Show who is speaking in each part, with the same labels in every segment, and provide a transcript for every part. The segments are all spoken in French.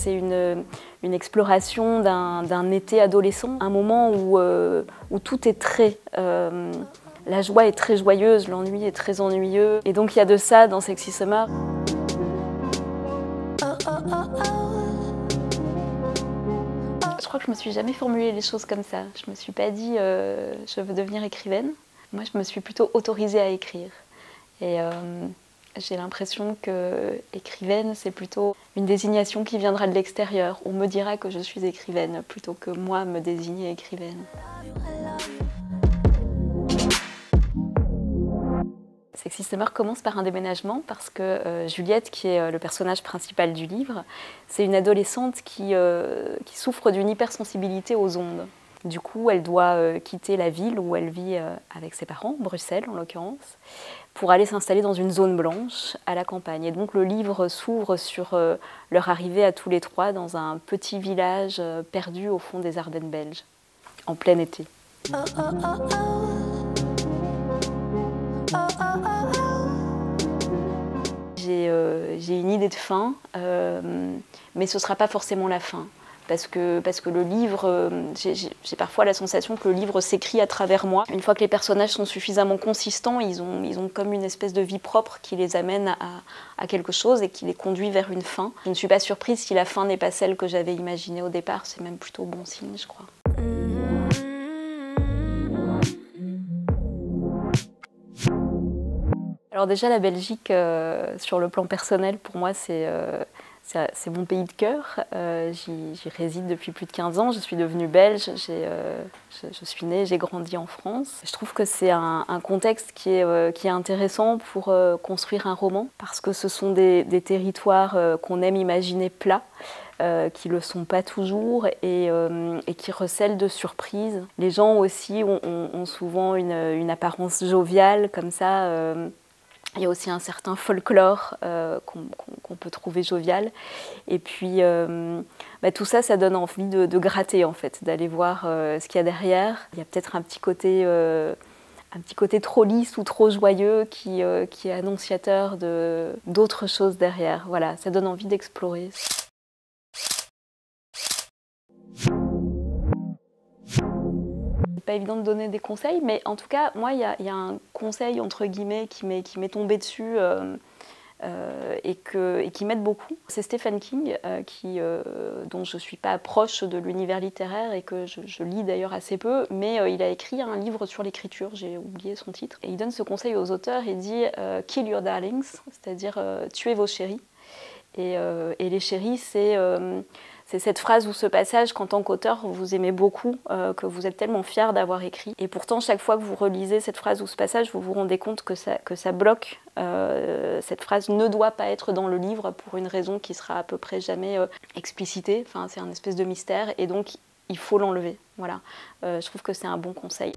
Speaker 1: c'est une exploration d'un été adolescent, un moment où tout est très... la joie est très joyeuse, l'ennui est très ennuyeux. Et donc il y a de ça dans Sexy Summer. Je crois que je me suis jamais formulé les choses comme ça. Je me suis pas dit je veux devenir écrivaine. Moi, je me suis plutôt autorisée à écrire. Et j'ai l'impression que écrivaine, c'est plutôt une désignation qui viendra de l'extérieur. On me dira que je suis écrivaine plutôt que moi me désigner écrivaine. Sexy Summer commence par un déménagement parce que Juliette, qui est le personnage principal du livre, c'est une adolescente qui souffre d'une hypersensibilité aux ondes. Du coup, elle doit quitter la ville où elle vit avec ses parents, Bruxelles en l'occurrence, pour aller s'installer dans une zone blanche à la campagne. Et donc le livre s'ouvre sur leur arrivée à tous les trois dans un petit village perdu au fond des Ardennes belges, en plein été. J'ai une idée de fin, mais ce ne sera pas forcément la fin. Parce que le livre, j'ai parfois la sensation que le livre s'écrit à travers moi. Une fois que les personnages sont suffisamment consistants, ils ont comme une espèce de vie propre qui les amène à quelque chose et qui les conduit vers une fin. Je ne suis pas surprise si la fin n'est pas celle que j'avais imaginée au départ, c'est même plutôt bon signe, je crois. Alors déjà, la Belgique, sur le plan personnel, pour moi, c'est mon pays de cœur. J'y réside depuis plus de 15 ans. Je suis devenue belge. Je suis née, j'ai grandi en France. Je trouve que c'est un contexte qui est intéressant pour construire un roman, parce que ce sont des territoires qu'on aime imaginer plats, qui ne le sont pas toujours et qui recèlent de surprises. Les gens aussi ont souvent une apparence joviale, comme ça. Il y a aussi un certain folklore qu'on peut trouver jovial. Et puis, tout ça, ça donne envie de gratter, en fait, d'aller voir ce qu'il y a derrière. Il y a peut-être un petit côté trop lisse ou trop joyeux qui est annonciateur d'autres choses derrière. Voilà, ça donne envie d'explorer. Pas évident de donner des conseils, mais en tout cas, moi, il y a un conseil, entre guillemets, qui m'est tombé dessus et qui m'aide beaucoup. C'est Stephen King, dont je ne suis pas proche de l'univers littéraire et que je lis d'ailleurs assez peu, mais il a écrit un livre sur l'écriture, j'ai oublié son titre. Et il donne ce conseil aux auteurs, il dit « Kill your darlings », c'est-à-dire tuez vos chéris. Et les chéris, c'est cette phrase ou ce passage qu'en tant qu'auteur, vous aimez beaucoup, que vous êtes tellement fier d'avoir écrit. Et pourtant, chaque fois que vous relisez cette phrase ou ce passage, vous vous rendez compte que ça bloque. Cette phrase ne doit pas être dans le livre pour une raison qui sera à peu près jamais explicitée. Enfin, c'est un espèce de mystère et donc il faut l'enlever. Voilà. Je trouve que c'est un bon conseil.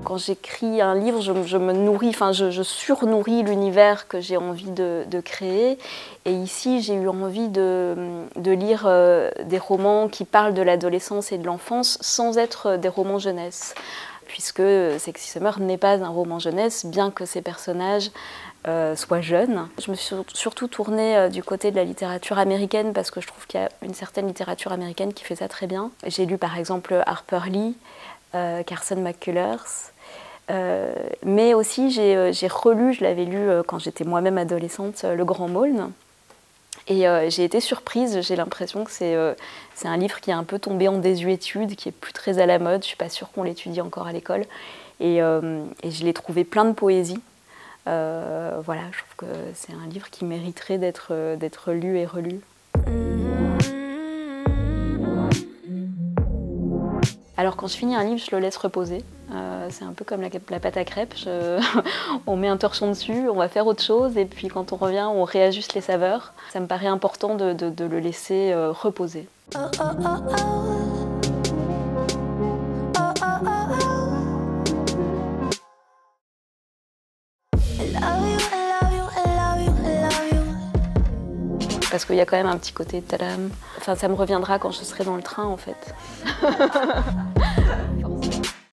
Speaker 1: Quand j'écris un livre, je me nourris, enfin je surnourris l'univers que j'ai envie de créer. Et ici, j'ai eu envie de lire des romans qui parlent de l'adolescence et de l'enfance sans être des romans jeunesse. Puisque Sexy Summer n'est pas un roman jeunesse, bien que ses personnages soient jeunes. Je me suis surtout tournée du côté de la littérature américaine parce que je trouve qu'il y a une certaine littérature américaine qui fait ça très bien. J'ai lu par exemple Harper Lee, Carson McCullers. Mais aussi j'ai relu, je l'avais lu quand j'étais moi-même adolescente, Le Grand Maulne. Et j'ai été surprise, j'ai l'impression que c'est un livre qui est un peu tombé en désuétude, qui est plus très à la mode, je ne suis pas sûre qu'on l'étudie encore à l'école. Et je l'ai trouvé plein de poésie. Voilà, je trouve que c'est un livre qui mériterait d'être lu et relu. Alors quand je finis un livre, je le laisse reposer. C'est un peu comme la pâte à crêpes. On met un torchon dessus, on va faire autre chose et puis quand on revient, on réajuste les saveurs. Ça me paraît important de le laisser reposer. Parce qu'il y a quand même un petit côté tadam. Enfin, ça me reviendra quand je serai dans le train en fait.